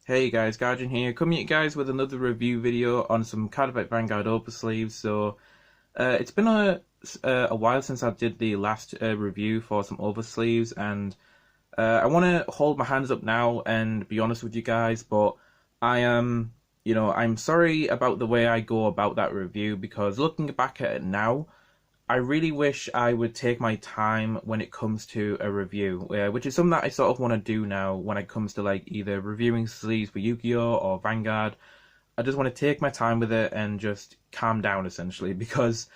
Hey guys, Guardian here, coming at you guys with another review video on some Cardfight Vanguard Oversleeves. It's been a while since I did the last review for some Oversleeves, and I want to hold my hands up now and be honest with you guys, but I am, I'm sorry about the way I go about that review, because looking back at it now, I really wish I would take my time when it comes to a review, which is something that I sort of want to do now when it comes to like either reviewing sleeves for Yu-Gi-Oh or Vanguard. I just want to take my time with it and just calm down essentially, because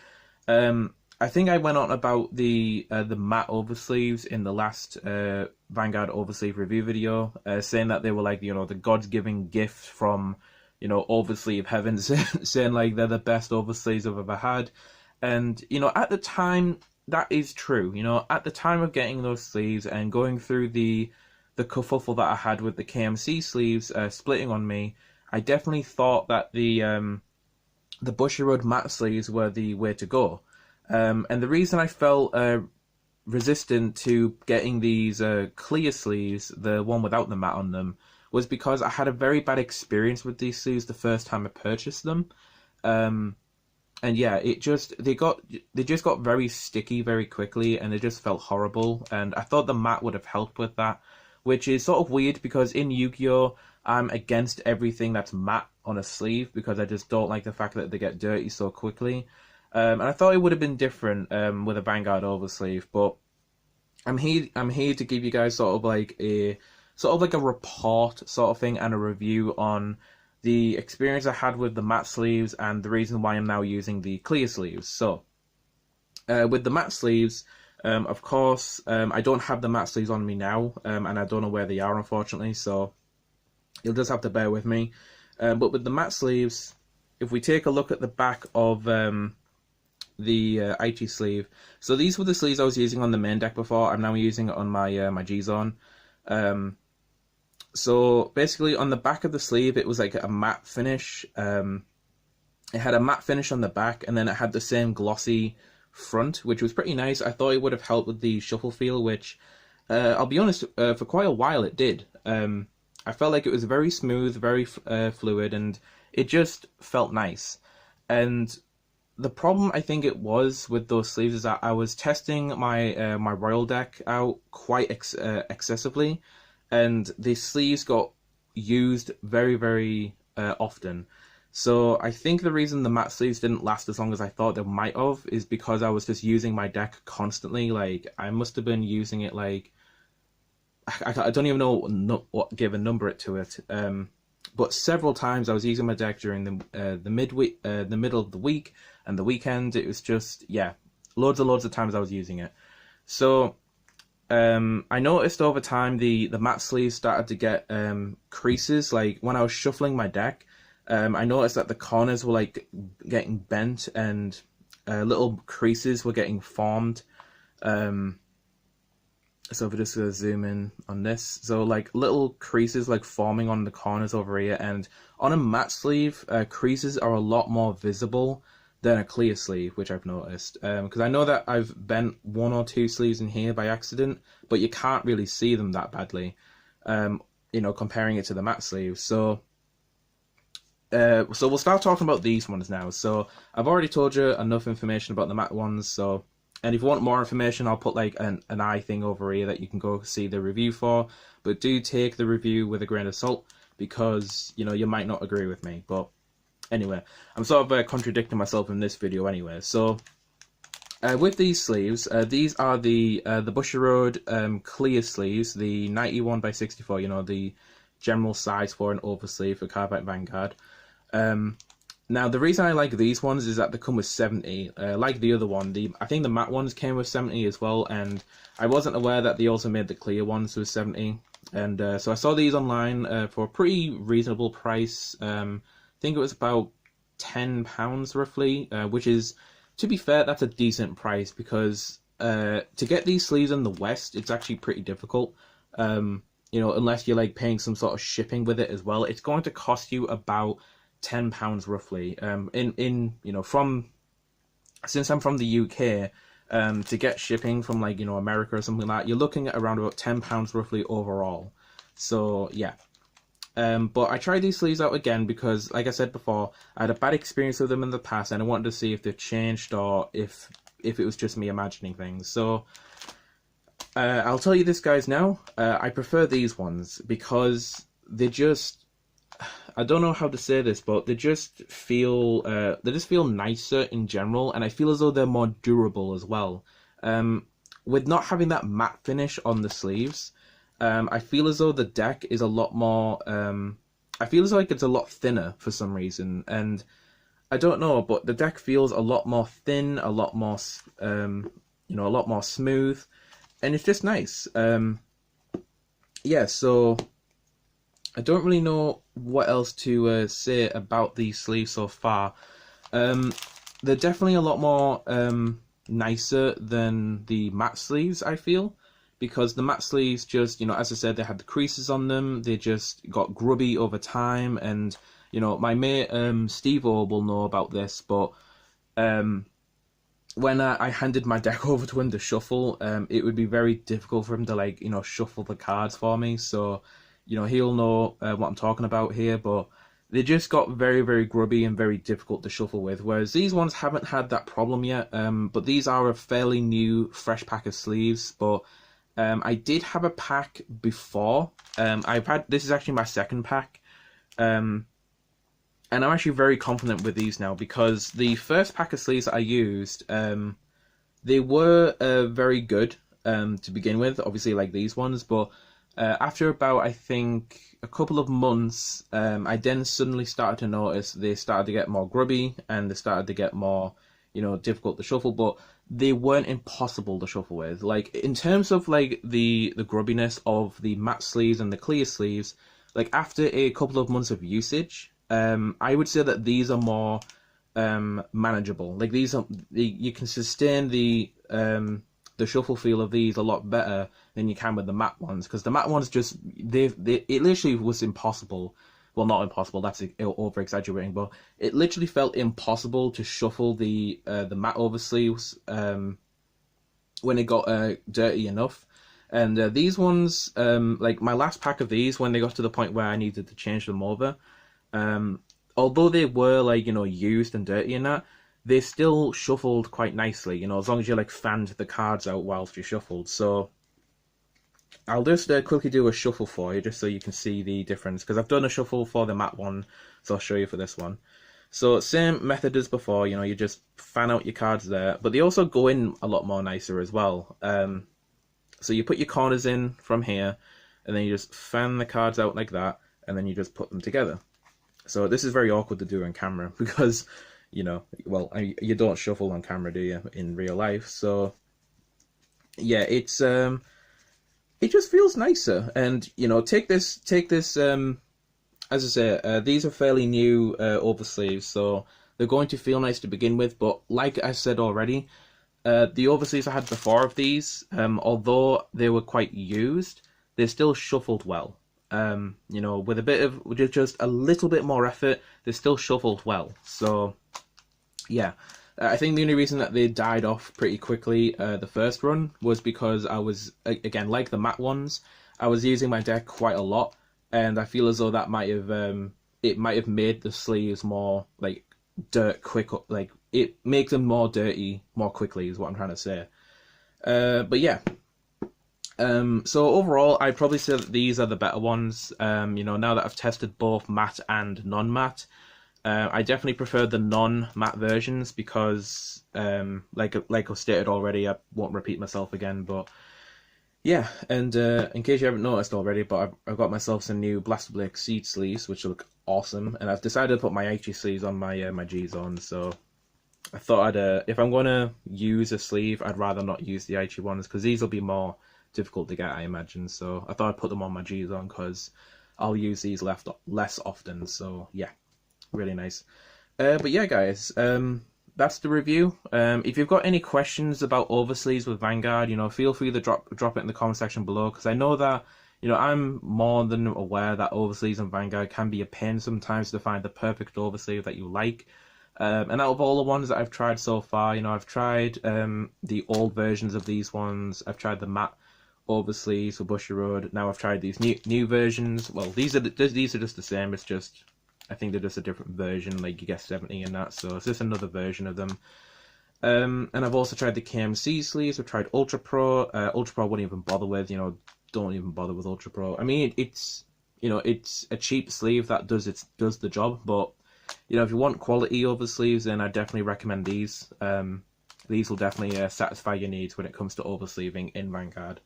I think I went on about the matte oversleeves in the last Vanguard oversleeve review video, saying that they were like the God's given gift from oversleeve heaven, saying like they're the best oversleeves I've ever had. And, at the time, that is true. At the time of getting those sleeves and going through the kerfuffle that I had with the KMC sleeves splitting on me, I definitely thought that the Bushiroad matte sleeves were the way to go. And the reason I felt resistant to getting these clear sleeves, the one without the matte on them, was because I had a very bad experience with these sleeves the first time I purchased them. And yeah, they just got very sticky very quickly, and they just felt horrible. And I thought the matte would have helped with that, which is sort of weird because in Yu-Gi-Oh, I'm against everything that's matte on a sleeve because I just don't like the fact that they get dirty so quickly. And I thought it would have been different with a Vanguard oversleeve, but I'm here to give you guys sort of like a report sort of thing and a review on the experience I had with the matte sleeves and the reason why I'm now using the clear sleeves. So, with the matte sleeves, of course, I don't have the matte sleeves on me now, and I don't know where they are, unfortunately, so you'll just have to bear with me. But with the matte sleeves, if we take a look at the back of the IT sleeve, so these were the sleeves I was using on the main deck before. I'm now using it on my my G-Zone. So basically on the back of the sleeve, it was like a matte finish. It had a matte finish on the back, and then it had the same glossy front, which was pretty nice. I thought it would have helped with the shuffle feel, which I'll be honest, for quite a while it did. I felt like it was very smooth, very fluid, and it just felt nice. And the problem I think it was with those sleeves is that I was testing my my Royal deck out quite excessively, and the sleeves got used very, very often. So I think the reason the matte sleeves didn't last as long as I thought they might have is because I was just using my deck constantly. Like, I must have been using it like, I don't even know what give a number it to it. But several times I was using my deck during the midweek, the middle of the week and the weekend. It was just, yeah, loads of times I was using it. So I noticed over time the matte sleeves started to get creases. Like when I was shuffling my deck, I noticed that the corners were like getting bent, and little creases were getting formed. So if we just zoom in on this, so like little creases like forming on the corners over here, and on a matte sleeve, creases are a lot more visible than a clear sleeve, which I've noticed. Because I know that I've bent one or two sleeves in here by accident, but you can't really see them that badly, comparing it to the matte sleeves. So we'll start talking about these ones now. So I've already told you enough information about the matte ones, so, and if you want more information, I'll put like an eye thing over here that you can go see the review for, but do take the review with a grain of salt, because, you might not agree with me, but anyway, I'm sort of contradicting myself in this video anyway. So, with these sleeves, these are the Bushiroad clear sleeves, the 91x64, the general size for an oversleeve for Cardfight Vanguard. Now, the reason I like these ones is that they come with 70. Like the other one, I think the matte ones came with 70 as well, and I wasn't aware that they also made the clear ones with 70. And so I saw these online for a pretty reasonable price. I think it was about £10 roughly, which is, to be fair, that's a decent price, because to get these sleeves in the West, it's actually pretty difficult. Unless you're like paying some sort of shipping with it as well, it's going to cost you about £10 roughly. Since I'm from the UK, to get shipping from like America or something like that, you're looking at around about £10 roughly overall. So yeah, But I tried these sleeves out again because, like I said before, I had a bad experience with them in the past, and I wanted to see if they've changed or if it was just me imagining things. So I'll tell you this, guys, now. I prefer these ones because they just, I don't know how to say this, but they just feel nicer in general, and I feel as though they're more durable as well. With not having that matte finish on the sleeves, I feel as though the deck is a lot more. I feel as like it's a lot thinner for some reason, and I don't know, but the deck feels a lot more thin, a lot more, a lot more smooth, and it's just nice. Yeah, so I don't really know what else to say about these sleeves so far. They're definitely a lot more nicer than the matte sleeves, I feel. Because the matte sleeves just, as I said, they had the creases on them. They just got grubby over time. And, my mate Steve-O will know about this. But when I handed my deck over to him to shuffle, it would be very difficult for him to, shuffle the cards for me. So, he'll know what I'm talking about here. But they just got very, very grubby and very difficult to shuffle with. Whereas these ones haven't had that problem yet. But these are a fairly new, fresh pack of sleeves. But I did have a pack before. This is actually my second pack. And I'm actually very confident with these now because the first pack of sleeves that I used, they were very good to begin with, obviously like these ones, but after about, I think, a couple of months, I then suddenly started to notice they started to get more grubby and they started to get more, difficult to shuffle, but they weren't impossible to shuffle with. Like, in terms of, like, the grubbiness of the matte sleeves and the clear sleeves, like, after a couple of months of usage, I would say that these are more manageable. Like, you can sustain the shuffle feel of these a lot better than you can with the matte ones, because the matte ones just, it literally was impossible. Well, not impossible, that's over exaggerating, but it literally felt impossible to shuffle the matte oversleeves when it got dirty enough. And these ones, like my last pack of these, when they got to the point where I needed to change them over, although they were like, used and dirty and that, they still shuffled quite nicely, as long as you like fanned the cards out whilst you shuffled. So I'll just quickly do a shuffle for you, just so you can see the difference, because I've done a shuffle for the matte one, so I'll show you for this one. So same method as before, you just fan out your cards there, but they also go in a lot more nicer as well. So you put your corners in from here, and then you just fan the cards out like that, and then you just put them together. So this is very awkward to do on camera, because, well, you don't shuffle on camera, do you, in real life? So yeah, it's it just feels nicer. And take this as I say, these are fairly new oversleeves, so they're going to feel nice to begin with. But like I said already, the oversleeves I had before of these, although they were quite used, they still shuffled well. With just a little bit more effort, they still shuffled well. So yeah, I think the only reason that they died off pretty quickly the first run was because I was, again, like the matte ones, I was using my deck quite a lot, and I feel as though that might have made the sleeves more like it makes them more dirty more quickly, is what I'm trying to say. But yeah. So overall, I'd probably say that these are the better ones. Now that I've tested both matte and non-matte, I definitely prefer the non-matte versions because, like I've stated already, I won't repeat myself again, but yeah, and in case you haven't noticed already, but I've got myself some new Blaster Blade Exceed sleeves, which look awesome, and I've decided to put my Aichi sleeves on my G-Zone, so I thought if I'm going to use a sleeve, I'd rather not use the Aichi ones, because these will be more difficult to get, I imagine, so I thought I'd put them on my G-Zone, because I'll use these less often, so yeah. Really nice. But yeah, guys, that's the review. If you've got any questions about oversleeves with Vanguard, feel free to drop it in the comment section below, because I know that, I'm more than aware that oversleeves in Vanguard can be a pain sometimes to find the perfect oversleeve that you like. And out of all the ones that I've tried so far, I've tried the old versions of these ones, I've tried the matte Oversleeves for Bushiroad. Now I've tried these new versions. Well, these are just the same. It's just, I think they're just a different version. Like you get 70 and that, so it's just another version of them. And I've also tried the KMC sleeves. I've tried Ultra Pro. Ultra Pro I wouldn't even bother with. You know, don't even bother with Ultra Pro. I mean, it's, you know, it's a cheap sleeve that does the job. But you know, if you want quality oversleeves, then I definitely recommend these. These will definitely satisfy your needs when it comes to oversleeving in Vanguard.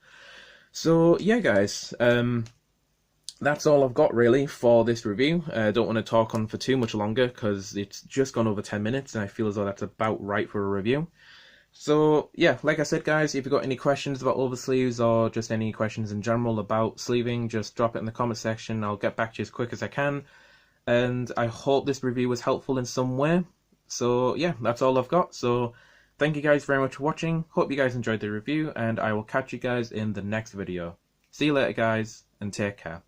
So yeah, guys, that's all I've got really for this review. I don't want to talk on for too much longer because it's just gone over 10 minutes and I feel as though that's about right for a review. So yeah, like I said, guys, if you've got any questions about oversleeves or just any questions in general about sleeving, just drop it in the comment section. I'll get back to you as quick as I can. And I hope this review was helpful in some way. So yeah, that's all I've got. So thank you guys very much for watching. Hope you guys enjoyed the review and I will catch you guys in the next video. See you later, guys, and take care.